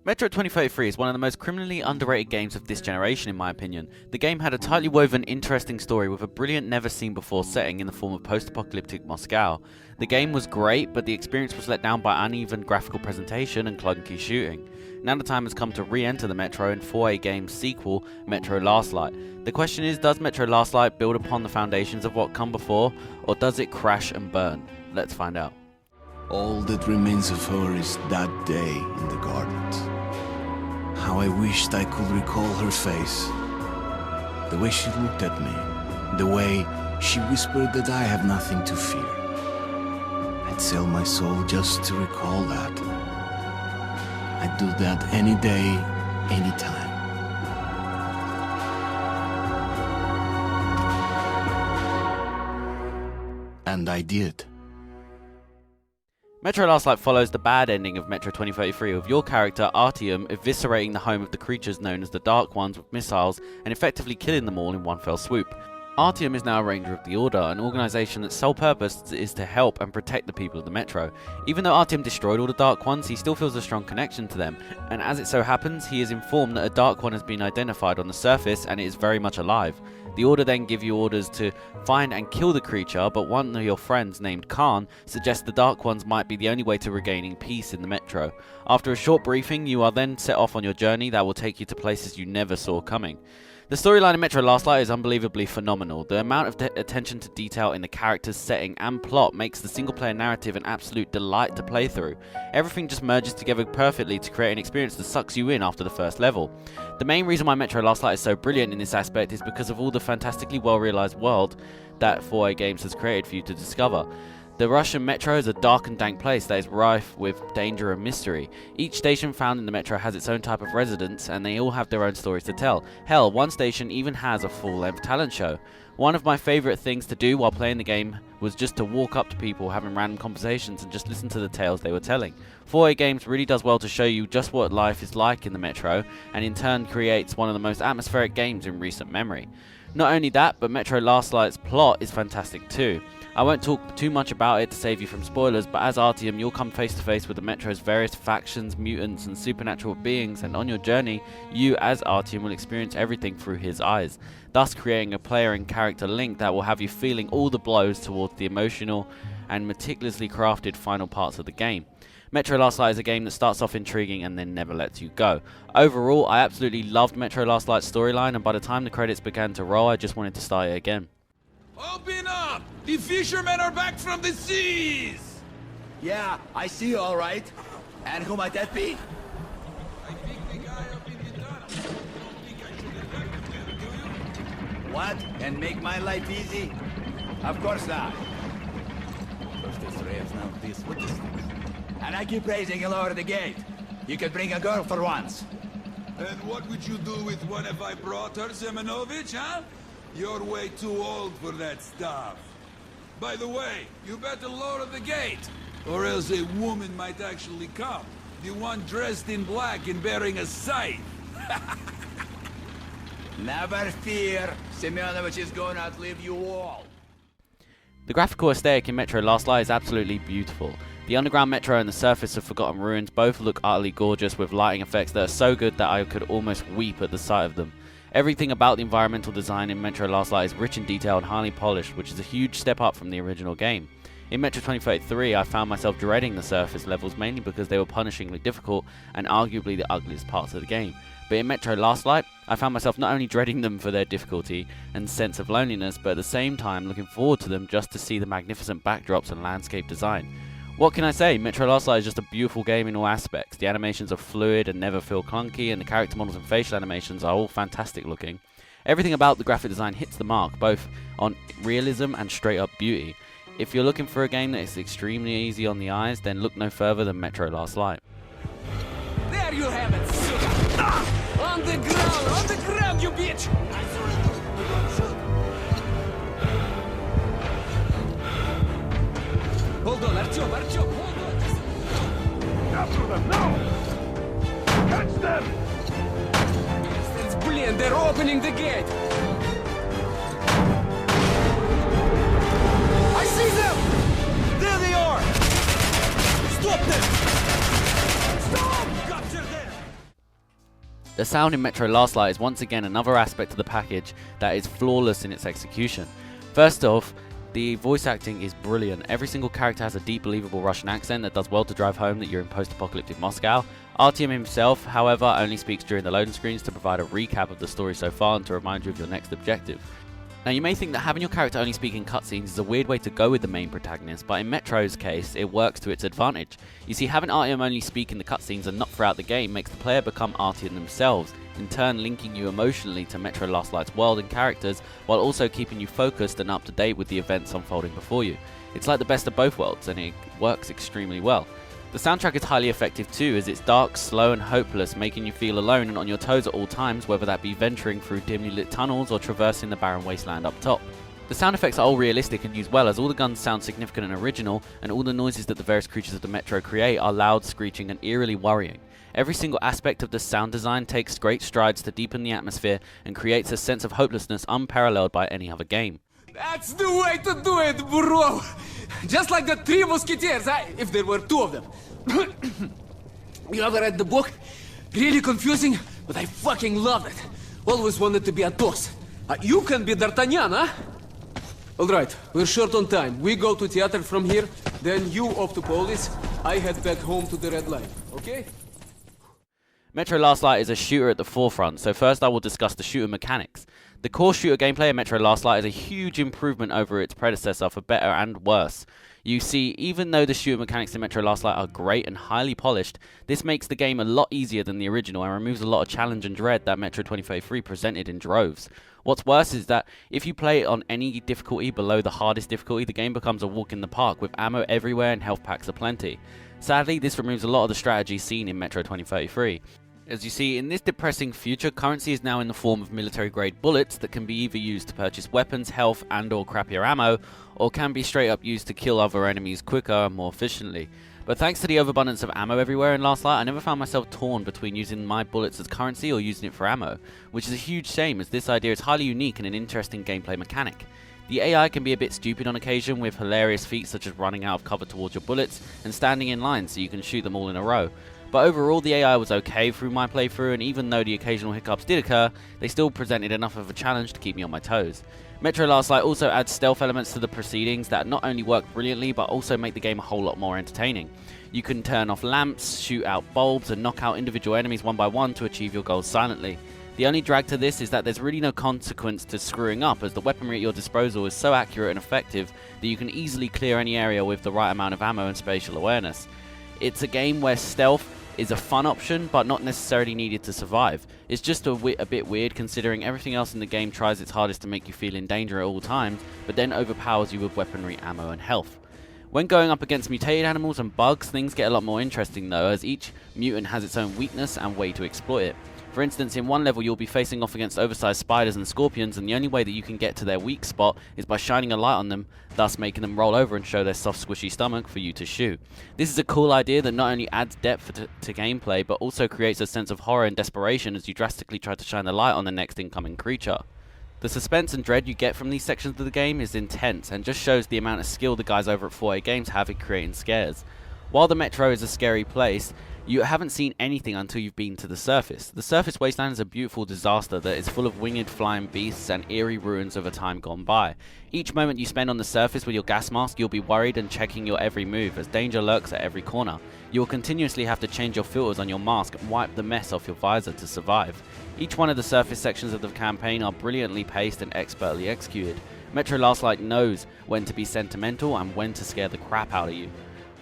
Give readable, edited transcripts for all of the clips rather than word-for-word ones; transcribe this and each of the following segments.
Metro 2033 is one of the most criminally underrated games of this generation in my opinion. The game had a tightly woven, interesting story with a brilliant never-seen-before setting in the form of post-apocalyptic Moscow. The game was great, but the experience was let down by uneven graphical presentation and clunky shooting. Now the time has come to re-enter the Metro in 4A Games' sequel, Metro Last Light. The question is, does Metro Last Light build upon the foundations of what come before, or does it crash and burn? Let's find out. All that remains of her is that day in the gardens. How I wished I could recall her face. The way she looked at me. The way she whispered that I have nothing to fear. I'd sell my soul just to recall that. I'd do that any day, any time. And I did. Metro Last Light follows the bad ending of Metro 2033 with your character, Artyom, eviscerating the home of the creatures known as the Dark Ones with missiles and effectively killing them all in one fell swoop. Artyom is now a Ranger of the Order, an organisation that's sole purpose is to help and protect the people of the Metro. Even though Artyom destroyed all the Dark Ones, he still feels a strong connection to them, and as it so happens, he is informed that a Dark One has been identified on the surface and it is very much alive. The Order then give you orders to find and kill the creature, but one of your friends named Khan suggests the Dark Ones might be the only way to regaining peace in the Metro. After a short briefing, you are then set off on your journey that will take you to places you never saw coming. The storyline in Metro Last Light is unbelievably phenomenal. The amount of attention to detail in the characters, setting and plot makes the single player narrative an absolute delight to play through. Everything just merges together perfectly to create an experience that sucks you in after the first level. The main reason why Metro Last Light is so brilliant in this aspect is because of all the fantastically well realised world that 4A Games has created for you to discover. The Russian Metro is a dark and dank place that is rife with danger and mystery. Each station found in the Metro has its own type of residents, and they all have their own stories to tell. Hell, one station even has a full-length talent show. One of my favourite things to do while playing the game was just to walk up to people having random conversations and just listen to the tales they were telling. 4A Games really does well to show you just what life is like in the Metro, and in turn creates one of the most atmospheric games in recent memory. Not only that, but Metro Last Light's plot is fantastic too. I won't talk too much about it to save you from spoilers, but as Artyom, you'll come face to face with the Metro's various factions, mutants, and supernatural beings, and on your journey, you as Artyom will experience everything through his eyes, thus creating a player and character link that will have you feeling all the blows towards the emotional and meticulously crafted final parts of the game. Metro Last Light is a game that starts off intriguing and then never lets you go. Overall, I absolutely loved Metro Last Light's storyline, and by the time the credits began to roll, I just wanted to start it again. Open up! The fishermen are back from the seas! Yeah, I see you all right. And who might that be? I think the guy up in the tunnel. Don't think I should have left him there, do you? What? And make my life easy? Of course not. First this rails, now this. What is this? And I keep raising and lower the gate. You could bring a girl for once. And what would you do with one if I brought her, Semenovich, huh? You're way too old for that stuff. By the way, you better lower the gate, or else a woman might actually come. The one dressed in black and bearing a scythe. Never fear. Semyonovich is going to outlive you all. The graphical aesthetic in Metro Last Light is absolutely beautiful. The underground metro and the surface of Forgotten Ruins both look utterly gorgeous with lighting effects that are so good that I could almost weep at the sight of them. Everything about the environmental design in Metro Last Light is rich in detail and highly polished, which is a huge step up from the original game. In Metro 2033, I found myself dreading the surface levels mainly because they were punishingly difficult and arguably the ugliest parts of the game. But in Metro Last Light, I found myself not only dreading them for their difficulty and sense of loneliness, but at the same time looking forward to them just to see the magnificent backdrops and landscape design. What can I say? Metro Last Light is just a beautiful game in all aspects. The animations are fluid and never feel clunky, and the character models and facial animations are all fantastic looking. Everything about the graphic design hits the mark, both on realism and straight up beauty. If you're looking for a game that is extremely easy on the eyes, then look no further than Metro Last Light. There you have it, sugar! Ah! On the ground, you bitch! Hold on, Artyom, hold on! After them, now! Catch them! It's brilliant, they're opening the gate! I see them! There they are! Stop them! Stop! Capture them! The sound in Metro Last Light is once again another aspect of the package that is flawless in its execution. First off, the voice acting is brilliant. Every single character has a deep, believable Russian accent that does well to drive home that you're in post-apocalyptic Moscow. Artyom himself, however, only speaks during the loading screens to provide a recap of the story so far and to remind you of your next objective. Now, you may think that having your character only speak in cutscenes is a weird way to go with the main protagonist, but in Metro's case, it works to its advantage. You see, having Artyom only speak in the cutscenes and not throughout the game makes the player become Artyom themselves, in turn linking you emotionally to Metro Last Light's world and characters, while also keeping you focused and up to date with the events unfolding before you. It's like the best of both worlds, and it works extremely well. The soundtrack is highly effective too, as it's dark, slow and hopeless, making you feel alone and on your toes at all times, whether that be venturing through dimly lit tunnels or traversing the barren wasteland up top. The sound effects are all realistic and used well, as all the guns sound significant and original, and all the noises that the various creatures of the Metro create are loud, screeching and eerily worrying. Every single aspect of the sound design takes great strides to deepen the atmosphere and creates a sense of hopelessness unparalleled by any other game. That's the way to do it, bro! Just like the Three Musketeers, if there were two of them. You ever read the book? Really confusing, but I fucking loved it. Always wanted to be Athos. You can be D'Artagnan, huh? Alright, we're short on time. We go to theater from here, then you off to Police. I head back home to the Red Line, okay? Metro Last Light is a shooter at the forefront, so first I will discuss the shooter mechanics. The core shooter gameplay in Metro Last Light is a huge improvement over its predecessor for better and worse. You see, even though the shooter mechanics in Metro Last Light are great and highly polished, this makes the game a lot easier than the original and removes a lot of challenge and dread that Metro 2033 presented in droves. What's worse is that if you play it on any difficulty below the hardest difficulty, the game becomes a walk in the park with ammo everywhere and health packs aplenty. Sadly, this removes a lot of the strategy seen in Metro 2033. As you see, in this depressing future, currency is now in the form of military-grade bullets that can be either used to purchase weapons, health, and/or crappier ammo, or can be straight up used to kill other enemies quicker and more efficiently. But thanks to the overabundance of ammo everywhere in Last Light, I never found myself torn between using my bullets as currency or using it for ammo, which is a huge shame as this idea is highly unique and an interesting gameplay mechanic. The AI can be a bit stupid on occasion, with hilarious feats such as running out of cover towards your bullets and standing in line so you can shoot them all in a row. But overall, the AI was okay through my playthrough, and even though the occasional hiccups did occur, they still presented enough of a challenge to keep me on my toes. Metro Last Light also adds stealth elements to the proceedings that not only work brilliantly, but also make the game a whole lot more entertaining. You can turn off lamps, shoot out bulbs, and knock out individual enemies one by one to achieve your goals silently. The only drag to this is that there's really no consequence to screwing up, as the weaponry at your disposal is so accurate and effective that you can easily clear any area with the right amount of ammo and spatial awareness. It's a game where stealth is a fun option, but not necessarily needed to survive. It's just a bit weird considering everything else in the game tries its hardest to make you feel in danger at all times, but then overpowers you with weaponry, ammo and health. When going up against mutated animals and bugs, things get a lot more interesting though, as each mutant has its own weakness and way to exploit it. For instance, in one level you'll be facing off against oversized spiders and scorpions, and the only way that you can get to their weak spot is by shining a light on them, thus making them roll over and show their soft squishy stomach for you to shoot. This is a cool idea that not only adds depth to gameplay, but also creates a sense of horror and desperation as you drastically try to shine the light on the next incoming creature. The suspense and dread you get from these sections of the game is intense, and just shows the amount of skill the guys over at 4A Games have in creating scares. While the Metro is a scary place, you haven't seen anything until you've been to the surface. The surface wasteland is a beautiful disaster that is full of winged flying beasts and eerie ruins of a time gone by. Each moment you spend on the surface with your gas mask, you'll be worried and checking your every move, as danger lurks at every corner. You will continuously have to change your filters on your mask and wipe the mess off your visor to survive. Each one of the surface sections of the campaign are brilliantly paced and expertly executed. Metro Last Light knows when to be sentimental and when to scare the crap out of you.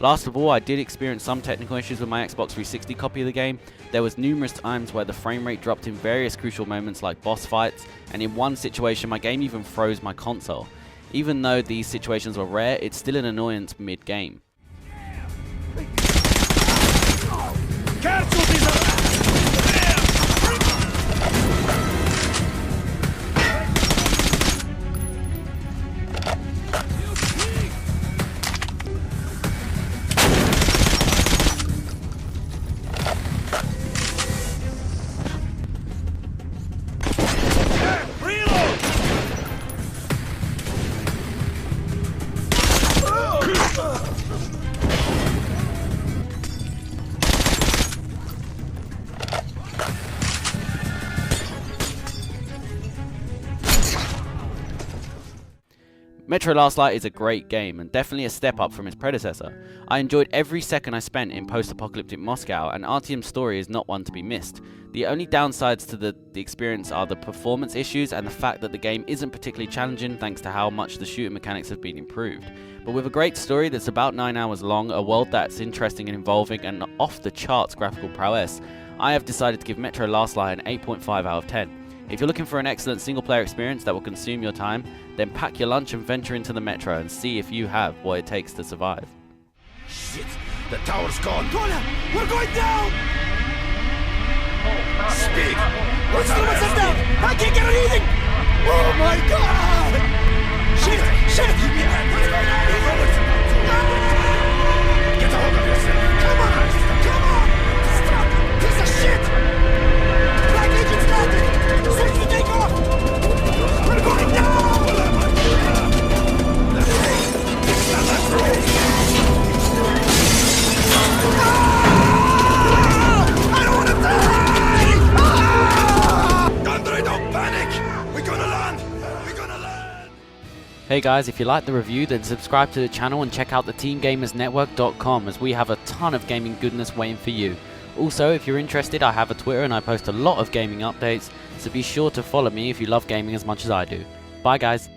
Last of all, I did experience some technical issues with my Xbox 360 copy of the game. There was numerous times where the frame rate dropped in various crucial moments like boss fights, and in one situation my game even froze my console. Even though these situations were rare, it's still an annoyance mid-game. Metro Last Light is a great game and definitely a step up from its predecessor. I enjoyed every second I spent in post-apocalyptic Moscow, and Artyom's story is not one to be missed. The only downsides to the experience are the performance issues and the fact that the game isn't particularly challenging thanks to how much the shooting mechanics have been improved. But with a great story that's about 9 hours long, a world that's interesting and involving, and off-the-charts graphical prowess, I have decided to give Metro Last Light an 8.5 out of 10. If you're looking for an excellent single-player experience that will consume your time, then pack your lunch and venture into the Metro and see if you have what it takes to survive. Shit! The tower's gone! Tonya! We're going down! Speed! What's down? I can't get anything! Oh my god! Shit! Shit! Give me a hand! What's going on? Get a hold of yourself! Come on! Come on! Stop! Piece of shit! Black agent's landed! Switch to take off! We're going down! Let's go! Let's go! I don't want to die! Andre, don't panic! We're gonna land! We're gonna land! Hey guys, if you liked the review, then subscribe to the channel and check out the TeamGamersNetwork.com, as we have a ton of gaming goodness waiting for you. Also, if you're interested, I have a Twitter and I post a lot of gaming updates, so be sure to follow me if you love gaming as much as I do. Bye guys.